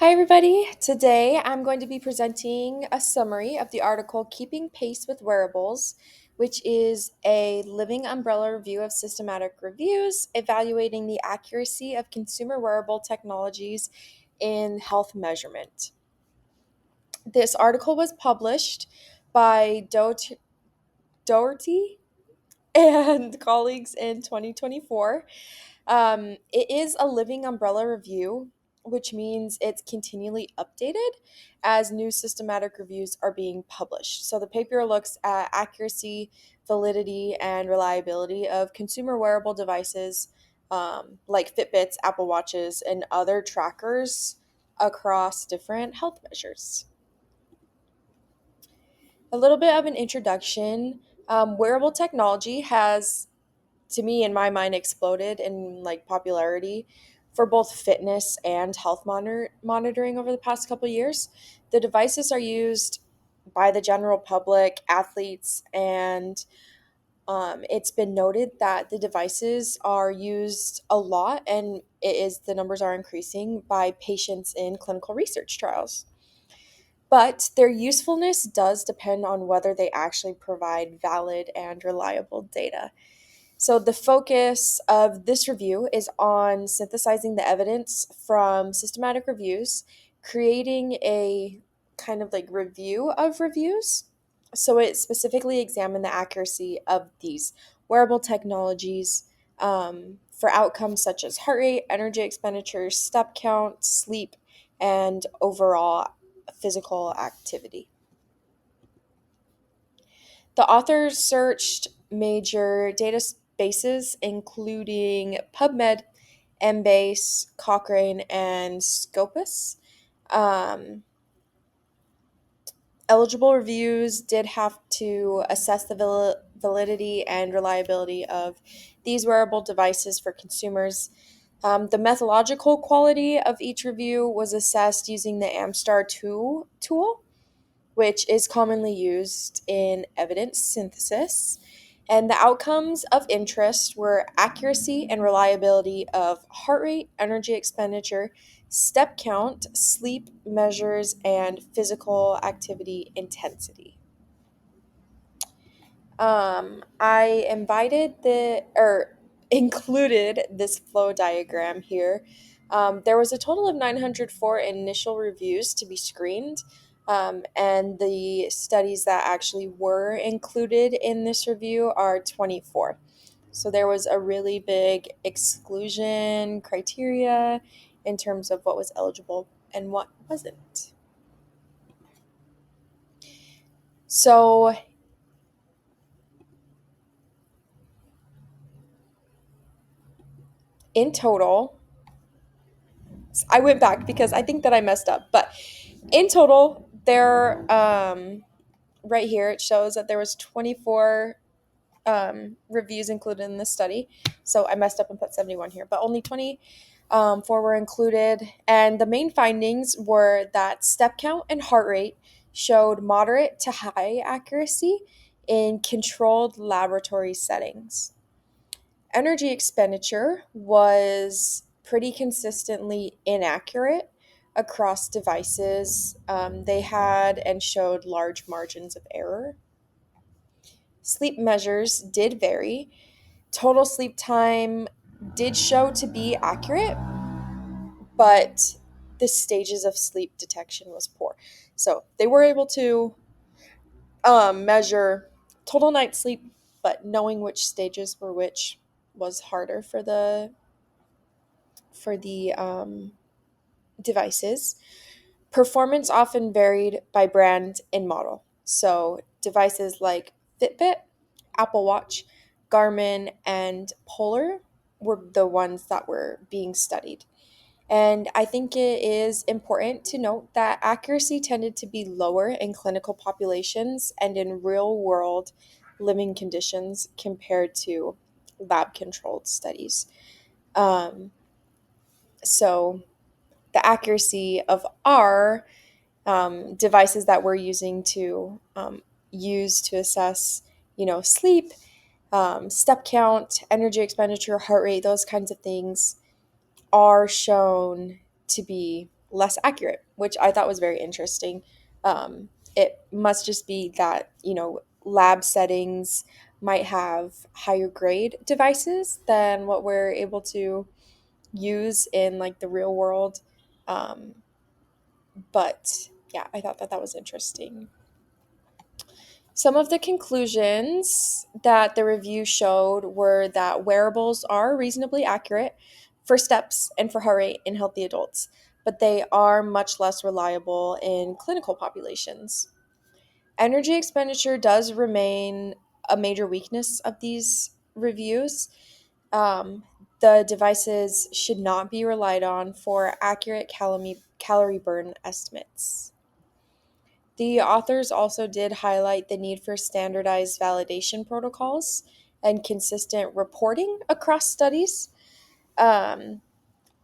Hi, everybody. Today I'm going to be presenting a summary of the article Keeping Pace with Wearables, which is a living umbrella review of systematic reviews evaluating the accuracy of consumer wearable technologies in health measurement. This article was published by Doherty and colleagues in 2024. It is a living umbrella review, which means it's continually updated as new systematic reviews are being published. So the paper looks at accuracy, validity, and reliability of consumer wearable devices like Fitbits, Apple Watches, and other trackers across different health measures. A little bit of an introduction. Wearable technology has, to me, in my mind, exploded in popularity for both fitness and health monitoring over the past couple of years. The devices are used by the general public, athletes, and it's been noted that the devices are used a lot, and the numbers are increasing by patients in clinical research trials. But their usefulness does depend on whether they actually provide valid and reliable data. So, the focus of this review is on synthesizing the evidence from systematic reviews, creating a kind of review of reviews. So, it specifically examined the accuracy of these wearable technologies for outcomes such as heart rate, energy expenditure, step count, sleep, and overall physical activity. The authors searched major databases, including PubMed, Embase, Cochrane, and Scopus. Um, Eligible reviews did have to assess the validity and reliability of these wearable devices for consumers. The methodological quality of each review was assessed using the Amstar 2 tool, which is commonly used in evidence synthesis. And the outcomes of interest were accuracy and reliability of heart rate, energy expenditure, step count, sleep measures, and physical activity intensity. I included this flow diagram here. There was a total of 904 initial reviews to be screened, and the studies that actually were included in this review are 24. So there was a really big exclusion criteria in terms of what was eligible and what wasn't. So in total, I went back because I think that I messed up. But in total, right here it shows that there was 24 reviews included in this study. So I messed up and put 71 here, but only 24 were included. And the main findings were that step count and heart rate showed moderate to high accuracy in controlled laboratory settings. Energy expenditure was pretty consistently inaccurate across devices. They had and showed large margins of error. Sleep measures did vary. Total sleep time did show to be accurate, but the stages of sleep detection was poor. So they were able to measure total night sleep, but knowing which stages were which was harder for the devices. Performance often varied by brand and model. So devices like Fitbit, Apple Watch, Garmin, and Polar were the ones that were being studied. And I think it is important to note that accuracy tended to be lower in clinical populations and in real world living conditions compared to lab controlled studies. Um, so the accuracy of our devices that we're using to use to assess, sleep, step count, energy expenditure, heart rate, those kinds of things are shown to be less accurate, which I thought was very interesting. It must just be that, lab settings might have higher grade devices than what we're able to use in like the real world. Um, but yeah, I thought that that was interesting. Some of the conclusions that the review showed were that wearables are reasonably accurate for steps and for heart rate in healthy adults, but they are much less reliable in clinical populations. Energy expenditure does remain a major weakness of these reviews. Um, the devices should not be relied on for accurate calorie burn estimates. The authors also did highlight the need for standardized validation protocols and consistent reporting across studies. Um,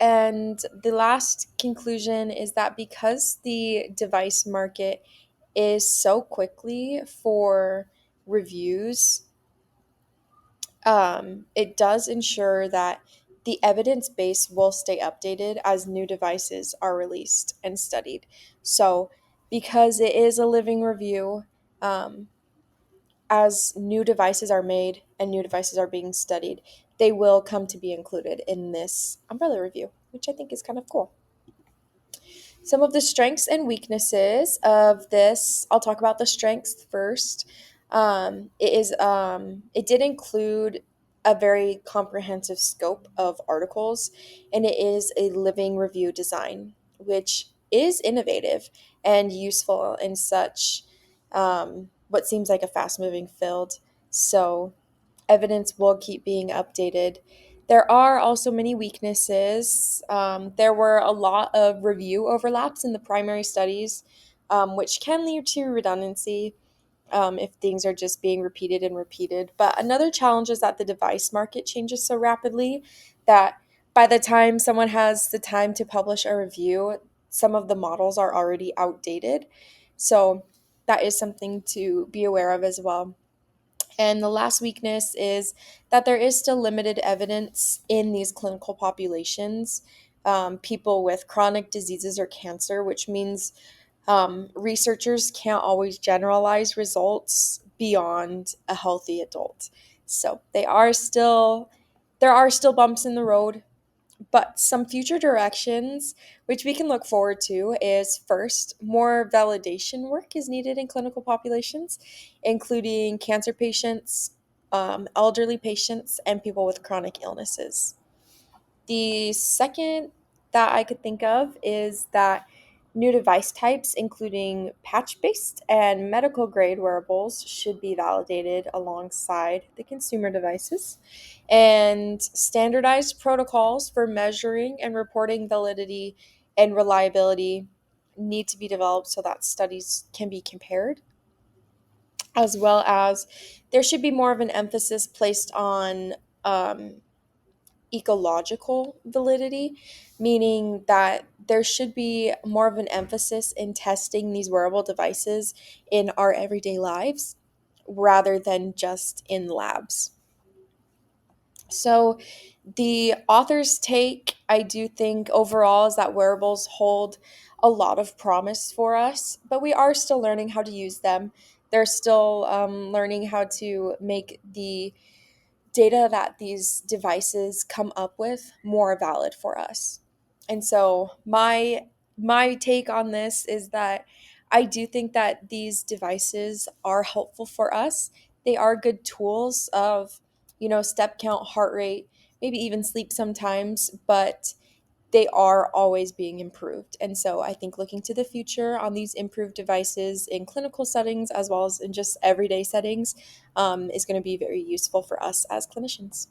and the last conclusion is that because the device market is so quickly for reviews, it does ensure that the evidence base will stay updated as new devices are released and studied. So, because it is a living review, um, as new devices are made and new devices are being studied, they will come to be included in this umbrella review, which I think is kind of cool. Some of the strengths and weaknesses of this, I'll talk about the strengths first. It did include a very comprehensive scope of articles, and it is a living review design, which is innovative and useful in such what seems like a fast moving field. So evidence will keep being updated. There are also many weaknesses. There were a lot of review overlaps in the primary studies, which can lead to redundancy if things are just being repeated and repeated. But another challenge is that the device market changes so rapidly that by the time someone has the time to publish a review, some of the models are already outdated. So that is something to be aware of as well. And the last weakness is that there is still limited evidence in these clinical populations, people with chronic diseases or cancer, which means researchers can't always generalize results beyond a healthy adult. So there are still bumps in the road, but some future directions, which we can look forward to, is first, more validation work is needed in clinical populations, including cancer patients, elderly patients, and people with chronic illnesses. The second that I could think of is that new device types, including patch based and medical grade wearables, should be validated alongside the consumer devices. And standardized protocols for measuring and reporting validity and reliability need to be developed so that studies can be compared, as well as there should be more of an emphasis placed on um, ecological validity, meaning that there should be more of an emphasis in testing these wearable devices in our everyday lives rather than just in labs. So, the author's take, I do think overall, is that wearables hold a lot of promise for us, but we are still learning how to use them. They're still learning how to make the data that these devices come up with more valid for us. And so my take on this is that I do think that these devices are helpful for us. They are good tools of, step count, heart rate, maybe even sleep sometimes, but they are always being improved. And so I think looking to the future on these improved devices in clinical settings as well as in just everyday settings is going to be very useful for us as clinicians.